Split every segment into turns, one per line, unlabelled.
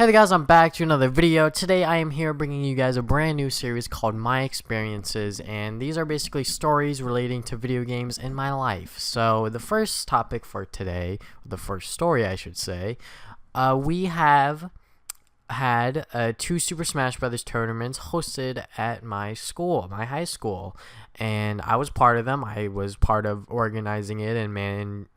Hey there guys, I'm back to another video. Today I am here bringing you guys a brand new series called My Experiences, and these are basically stories relating to video games in my life. So the first topic for today, the first story I should say, we have had two Super Smash Brothers tournaments hosted at my school, my high school, and I was part of them. I was part of organizing it and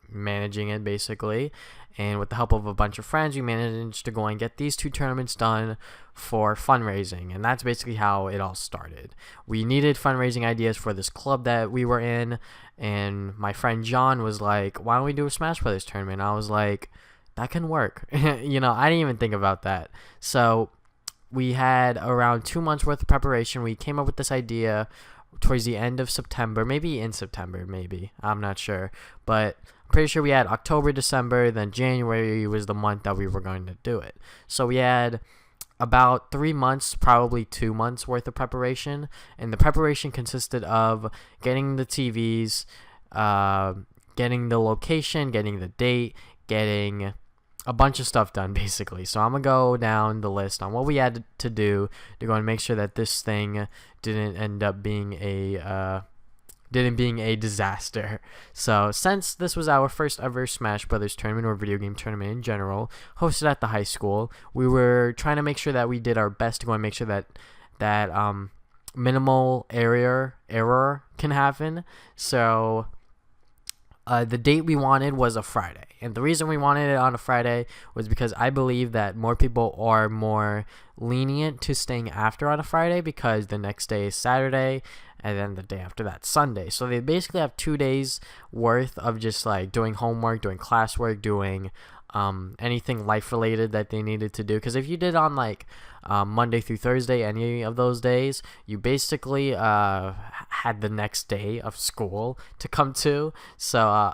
managing it basically, and with the help of a bunch of friends we managed to go and get these two tournaments done for fundraising, and that's basically how it all started. We needed fundraising ideas for this club that we were in, and my friend John was like, why don't we do a Smash Brothers tournament? And I was like, that can work. You know, I didn't even think about that. So we had around 2 months worth of preparation. We came up with this idea towards the end of September, maybe in September, maybe, I'm not sure, but I'm pretty sure we had October, December, then January was the month that we were going to do it. So we had about 3 months, probably 2 months worth of preparation, and the preparation consisted of getting the TVs, getting the location, getting the date, getting a bunch of stuff done basically. So I'm gonna go down the list on what we had to do to go and make sure that this thing didn't end up being a disaster. So since this was our first ever Smash Brothers tournament, or video game tournament in general, hosted at the high school, we were trying to make sure that we did our best to go and make sure that minimal error can happen. So the date we wanted was a Friday, and the reason we wanted it on a Friday was because I believe that more people are more lenient to staying after on a Friday, because the next day is Saturday and then the day after that Sunday. So they basically have 2 days worth of just like doing homework, doing classwork, doing anything life related that they needed to do. Because if you did on like Monday through Thursday, any of those days, you basically had the next day of school to come to. So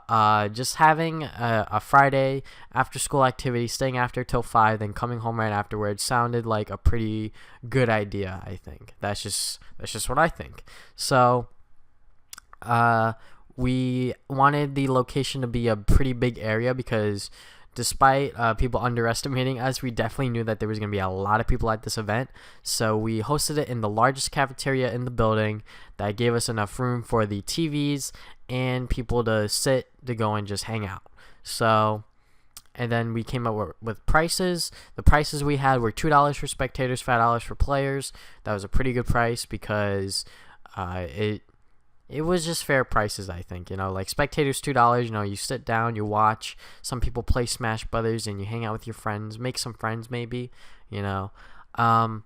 just having a Friday after school activity, staying after till 5, then coming home right afterwards sounded like a pretty good idea. I think that's just what I think. So we wanted the location to be a pretty big area, because despite people underestimating us, we definitely knew that there was going to be a lot of people at this event. So we hosted it in the largest cafeteria in the building that gave us enough room for the TVs and people to sit, to go and just hang out. So, and then we came up with prices. The prices we had were $2 for spectators, $5 for players. That was a pretty good price, because it was just fair prices, I think. You know, like spectators $2, you know, you sit down, you watch some people play Smash Brothers, and you hang out with your friends, make some friends maybe, you know. And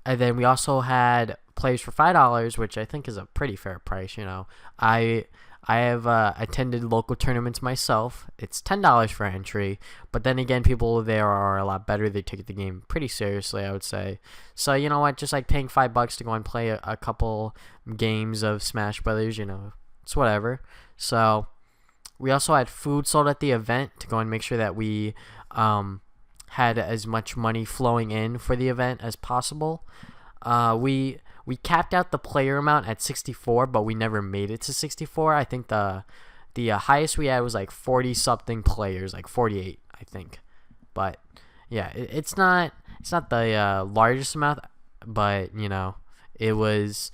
then we also had players for $5, which I think is a pretty fair price, you know. I have attended local tournaments myself. It's $10 for entry, but then again, people there are a lot better. They take the game pretty seriously, I would say. So you know what, just like paying $5 to go and play a couple games of Smash Brothers, you know, it's whatever. So we also had food sold at the event to go and make sure that we had as much money flowing in for the event as possible. We capped out the player amount at 64, but we never made it to 64. I think the highest we had was like 40 something players, like 48, I think. But yeah, it's not the largest amount, but you know, it was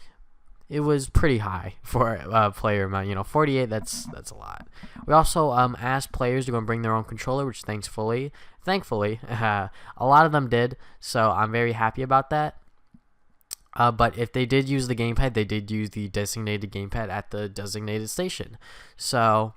pretty high for a player amount. You know, 48, that's a lot. We also asked players to go and bring their own controller, which thankfully a lot of them did, so I'm very happy about that. But if they did use the gamepad, they did use the designated gamepad at the designated station. So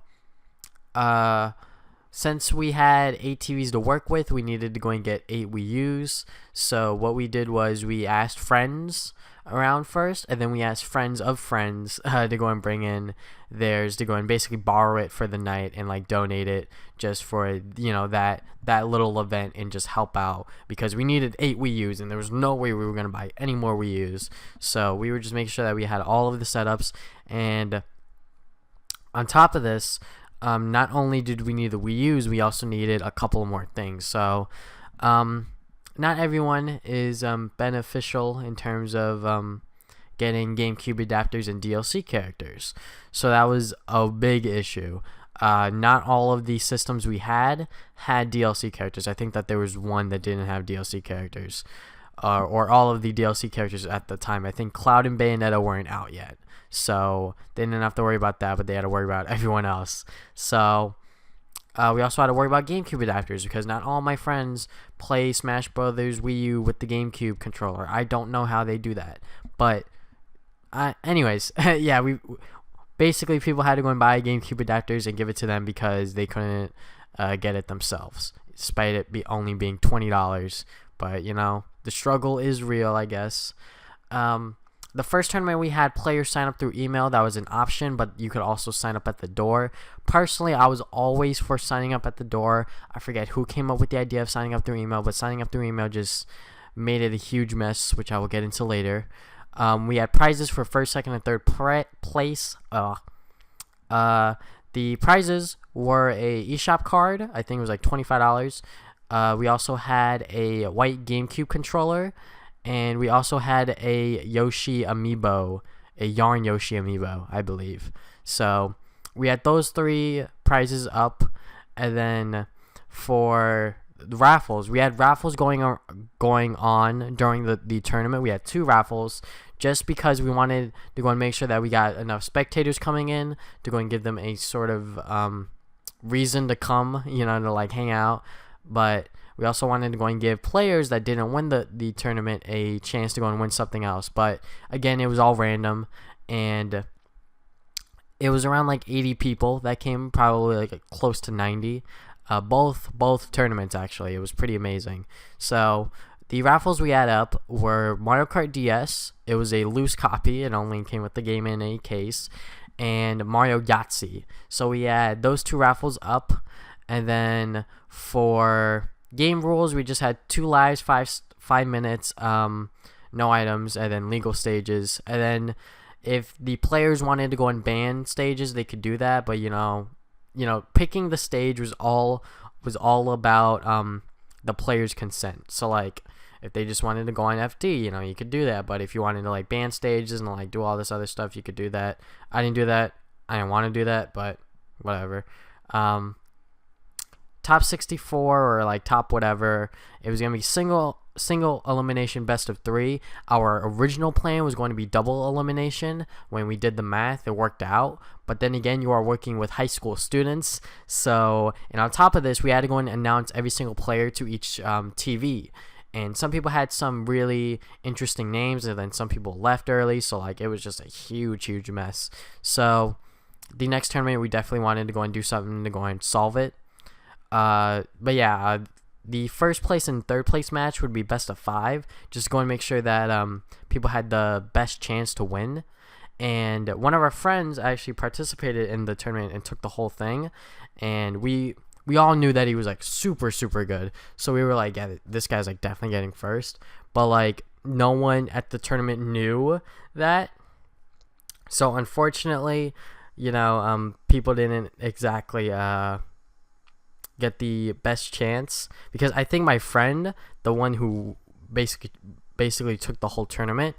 since we had 8 TVs to work with, we needed to go and get 8 Wii U's. So what we did was we asked friends around first, and then we asked friends of friends to go and bring in theirs, to go and basically borrow it for the night and like donate it just for, you know, that little event, and just help out, because we needed 8 Wii U's and there was no way we were going to buy any more Wii U's. So we were just making sure that we had all of the setups. And on top of this, not only did we need the Wii U's, we also needed a couple more things. So not everyone is beneficial in terms of getting GameCube adapters and DLC characters. So that was a big issue. not all of the systems we had DLC characters. I think that there was one that didn't have DLC characters, or all of the DLC characters at the time. I think Cloud and Bayonetta weren't out yet, so they didn't have to worry about that, but they had to worry about everyone else. So we also had to worry about GameCube adapters, because not all my friends play Smash Brothers Wii U with the GameCube controller. I don't know how they do that, but anyways, yeah, basically people had to go and buy GameCube adapters and give it to them because they couldn't get it themselves, despite it only being $20. But the struggle is real, I guess. The first tournament we had players sign up through email. That was an option, but you could also sign up at the door. Personally, I was always for signing up at the door. I forget who came up with the idea of signing up through email, but signing up through email just made it a huge mess, which I will get into later. We had prizes for first, second, and third place. The prizes were a eShop card. I think it was like $25. We also had a white GameCube controller, and we also had a Yoshi amiibo, a Yarn Yoshi amiibo, I believe. So we had those 3 prizes up, and then for the raffles, we had raffles going on during the tournament. We had 2 raffles, just because we wanted to go and make sure that we got enough spectators coming in to go and give them a sort of reason to come, to like hang out. But we also wanted to go and give players that didn't win the tournament a chance to go and win something else. But again, it was all random, and it was around like 80 people that came, probably like close to 90. Both tournaments, actually. It was pretty amazing. So the raffles we had up were Mario Kart DS. It was a loose copy. It only came with the game in a case. And Mario Yahtzee. So we had those 2 raffles up. And then for game rules, we just had 2 lives, 5 minutes, no items, and then legal stages. And then if the players wanted to go and ban stages, they could do that. But picking the stage was all about the player's consent. So like, if they just wanted to go on FD, you could do that. But if you wanted to like ban stages and like do all this other stuff, you could do that. I didn't do that. I didn't want to do that, but whatever. Top 64 or like top whatever. It was gonna be single elimination best of 3. Our original plan was going to be double elimination. When we did the math, it worked out. But then again, you are working with high school students, so, and on top of this, we had to go and announce every single player to each TV. And some people had some really interesting names, and then some people left early, so like it was just a huge mess. So the next tournament, we definitely wanted to go and do something to go and solve it. But yeah, the first place and third place match would be best of 5, just go and make sure that people had the best chance to win. And one of our friends actually participated in the tournament and took the whole thing, and we all knew that he was like super good, so we were like, yeah, this guy's like definitely getting first. But like, no one at the tournament knew that, so unfortunately, people didn't exactly get the best chance, because I think my friend, the one who basically took the whole tournament,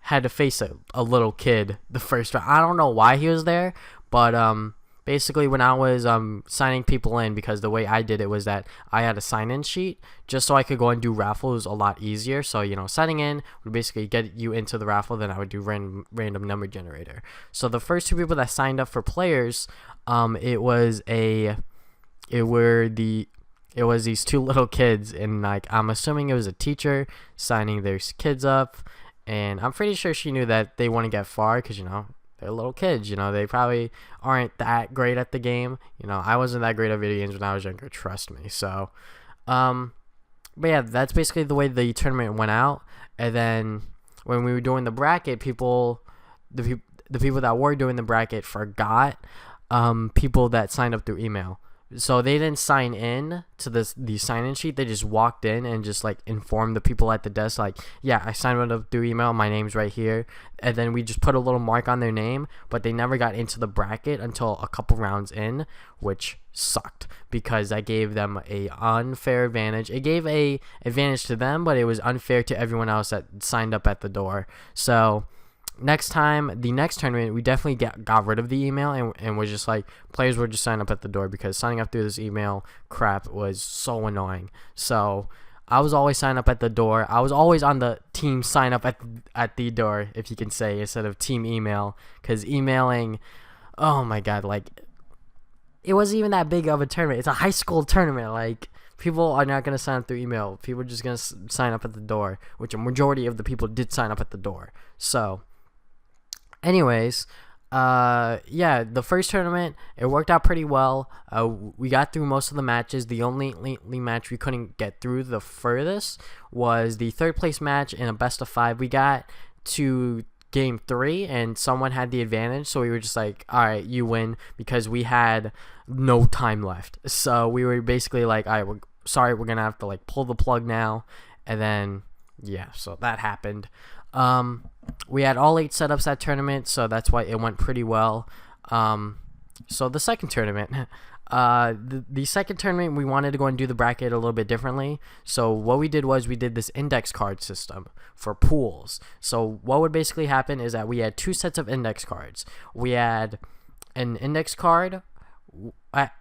had to face a little kid the first round. I don't know why he was there, but basically when I was signing people in, because the way I did it was that I had a sign-in sheet just so I could go and do raffles a lot easier. So signing in would basically get you into the raffle, then I would do random number generator. So the first 2 people that signed up for players, it was these 2 little kids, and like, I'm assuming it was a teacher signing their kids up, and I'm pretty sure she knew that they want to get far, because they're little kids, they probably aren't that great at the game. I wasn't that great at video games when I was younger, trust me. So but yeah, that's basically the way the tournament went out. And then when we were doing the bracket, the people that were doing the bracket forgot people that signed up through email. So they didn't sign in to the sign-in sheet. They just walked in and just like informed the people at the desk, like, yeah, I signed up through email. My name's right here. And then we just put a little mark on their name, but they never got into the bracket until a couple rounds in, which sucked because that gave them a unfair advantage. It gave a advantage to them, but it was unfair to everyone else that signed up at the door. So the next tournament, we definitely got rid of the email and was just like, players would just sign up at the door, because signing up through this email crap was so annoying. So I was always sign up at the door. I was always on the team sign up at the door, if you can say, instead of team email, because emailing, oh my god, like, it wasn't even that big of a tournament. It's a high school tournament. Like, people are not going to sign up through email. People are just going to sign up at the door, which a majority of the people did sign up at the door. So anyways, yeah, the first tournament, it worked out pretty well. We got through most of the matches. The only match we couldn't get through the furthest was the third place match in a best of 5. We got to game 3 and someone had the advantage, so we were just like, all right, you win, because we had no time left. So we were basically like, all right, we're gonna have to like pull the plug now. And then yeah, so that happened. We had all 8 setups that tournament, so that's why it went pretty well. So the second tournament, the second tournament, we wanted to go and do the bracket a little bit differently. So what we did was we did this index card system for pools. So what would basically happen is that we had 2 sets of index cards. We had an index card.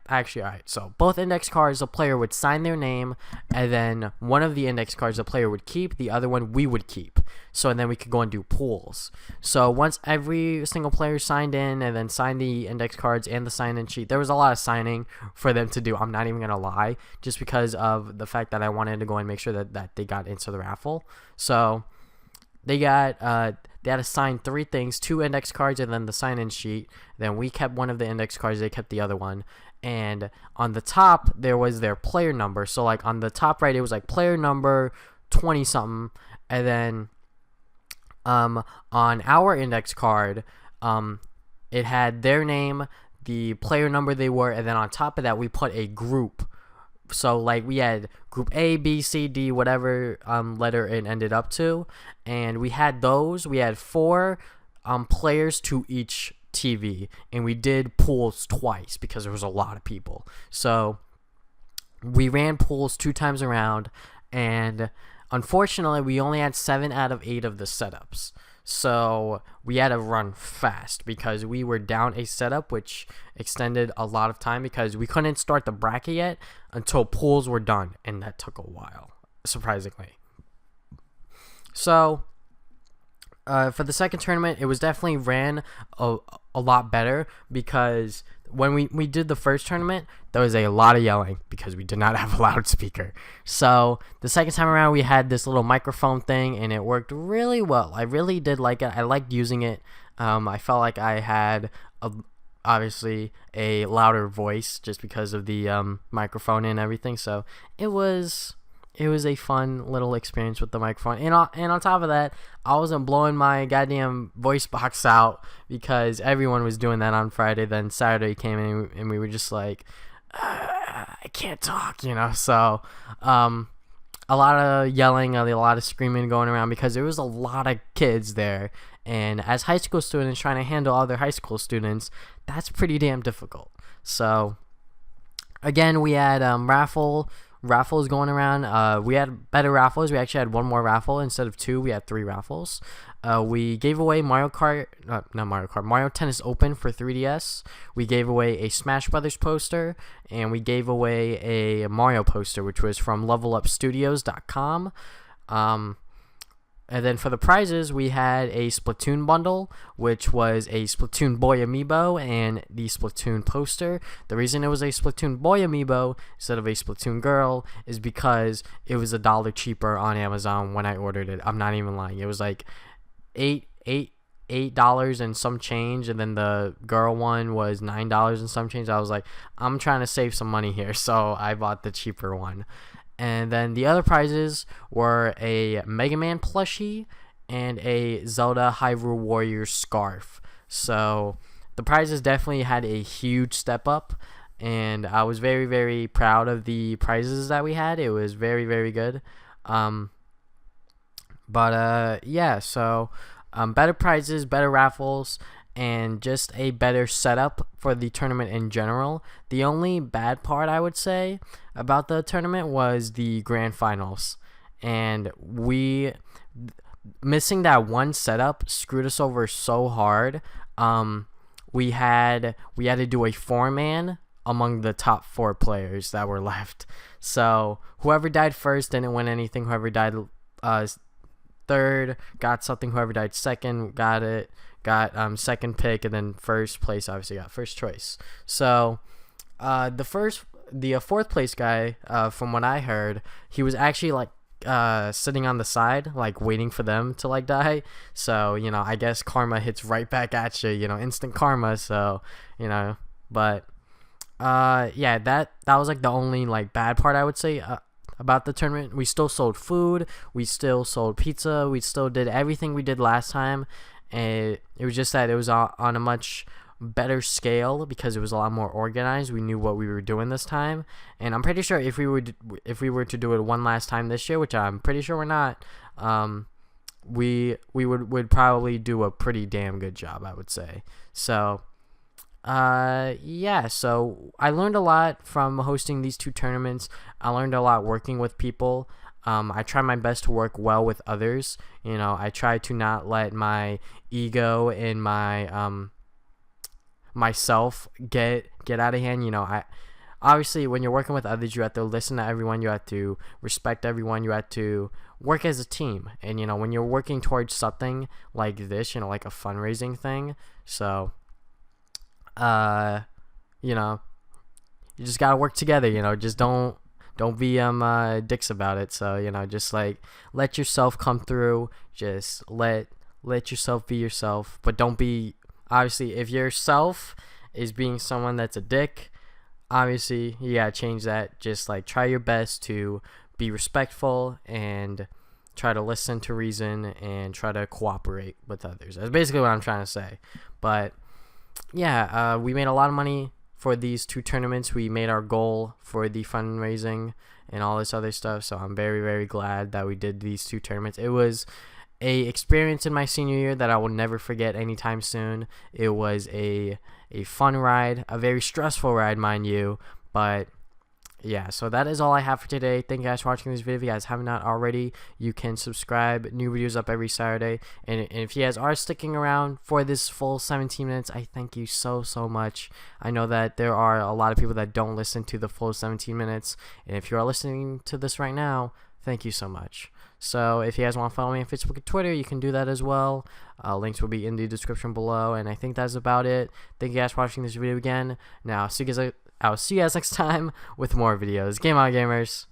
Actually, alright, so both index cards, the player would sign their name, and then one of the index cards the player would keep, the other one we would keep. So and then we could go and do pools. So once every single player signed in and then signed the index cards and the sign-in sheet, there was a lot of signing for them to do, I'm not even gonna lie, just because of the fact that I wanted to go and make sure that they got into the raffle. So they had to sign 3 things, 2 index cards and then the sign-in sheet. Then we kept one of the index cards, they kept the other one. And on the top, there was their player number. So like on the top right, it was like player number 20 something. And then on our index card, it had their name, the player number they were, and then on top of that, we put a group. So like we had group A, B, C, D, whatever letter it ended up to, and we had 4 players to each TV, and we did pools twice because there was a lot of people. So we ran pools 2 times around, and unfortunately we only had 7 out of 8 of the setups. So we had to run fast because we were down a setup, which extended a lot of time because we couldn't start the bracket yet until pools were done, and that took a while, surprisingly. So for the second tournament, it was definitely ran a lot better because when we did the first tournament, there was a lot of yelling because we did not have a loudspeaker. So the second time around, we had this little microphone thing, and it worked really well. I really did like it. I liked using it. I felt like I had obviously a louder voice just because of the microphone and everything. So it was a fun little experience with the microphone. And on top of that, I wasn't blowing my goddamn voice box out because everyone was doing that on Friday. Then Saturday came in and we were just like, I can't talk, you know. So a lot of yelling, a lot of screaming going around because there was a lot of kids there. And as high school students trying to handle other high school students, that's pretty damn difficult. So again, we had raffles going around. We had better raffles. We actually had 1 more raffle instead of 2. We had 3 raffles. We gave away Mario Tennis Open for 3DS. We gave away a Smash Brothers poster, and we gave away a Mario poster, which was from levelupstudios.com. And then for the prizes, we had a Splatoon bundle, which was a Splatoon Boy amiibo and the Splatoon poster. The reason it was a Splatoon Boy amiibo instead of a Splatoon girl is because it was $1 cheaper on Amazon when I ordered it. I'm not even lying. It was like $8 and some change, and then the girl one was $9 and some change. I was like, I'm trying to save some money here, so I bought the cheaper one. And then the other prizes were a Mega Man plushie and a Zelda Hyrule Warriors scarf. So the prizes definitely had a huge step up, and I was very, very proud of the prizes that we had. It was very, very good. Yeah, so better prizes, better raffles, and just a better setup for the tournament in general. The only bad part I would say about the tournament was the grand finals, and missing that one setup screwed us over so hard. We had to do a 4-man among the top 4 players that were left. So whoever died first didn't win anything. Whoever died third got something. Whoever died second got second pick, and then first place obviously got first choice. So the fourth place guy, from what I heard, he was actually like sitting on the side, like waiting for them to like die. So I guess karma hits right back at you, instant karma. So but yeah, that was like the only like bad part I would say about the tournament. We still sold food, we still sold pizza, we still did everything we did last time, and it was just that it was on a much better scale because it was a lot more organized. We knew what we were doing this time, and I'm pretty sure if we were to do it one last time this year, which I'm pretty sure we're not, we would probably do a pretty damn good job, I would say. So yeah, so I learned a lot from hosting these 2 tournaments. I learned a lot working with people. I try my best to work well with others. I try to not let my ego and my myself get out of hand. I obviously, when you're working with others, you have to listen to everyone, you have to respect everyone, you have to work as a team. And when you're working towards something like this, like a fundraising thing, so you just gotta work together. Just don't be dicks about it. So just like let yourself come through, just let yourself be yourself, but don't be, obviously, if yourself is being someone that's a dick, obviously you gotta change that. Just like try your best to be respectful and try to listen to reason and try to cooperate with others. That's basically what I'm trying to say. But yeah, we made a lot of money for these 2 tournaments. We made our goal for the fundraising and all this other stuff, so I'm very, very glad that we did these 2 tournaments. It was a experience in my senior year that I will never forget anytime soon. It was a fun ride, a very stressful ride, mind you, but yeah, so that is all I have for today. Thank you guys for watching this video. If you guys have not already, you can subscribe. New videos up every Saturday. And if you guys are sticking around for this full 17 minutes, I thank you so much. I know that there are a lot of people that don't listen to the full 17 minutes. And if you are listening to this right now, thank you so much. So if you guys want to follow me on Facebook and Twitter, you can do that as well. Links will be in the description below. And I think that's about it. Thank you guys for watching this video again. Now, I'll see you guys next time with more videos. Game on, gamers.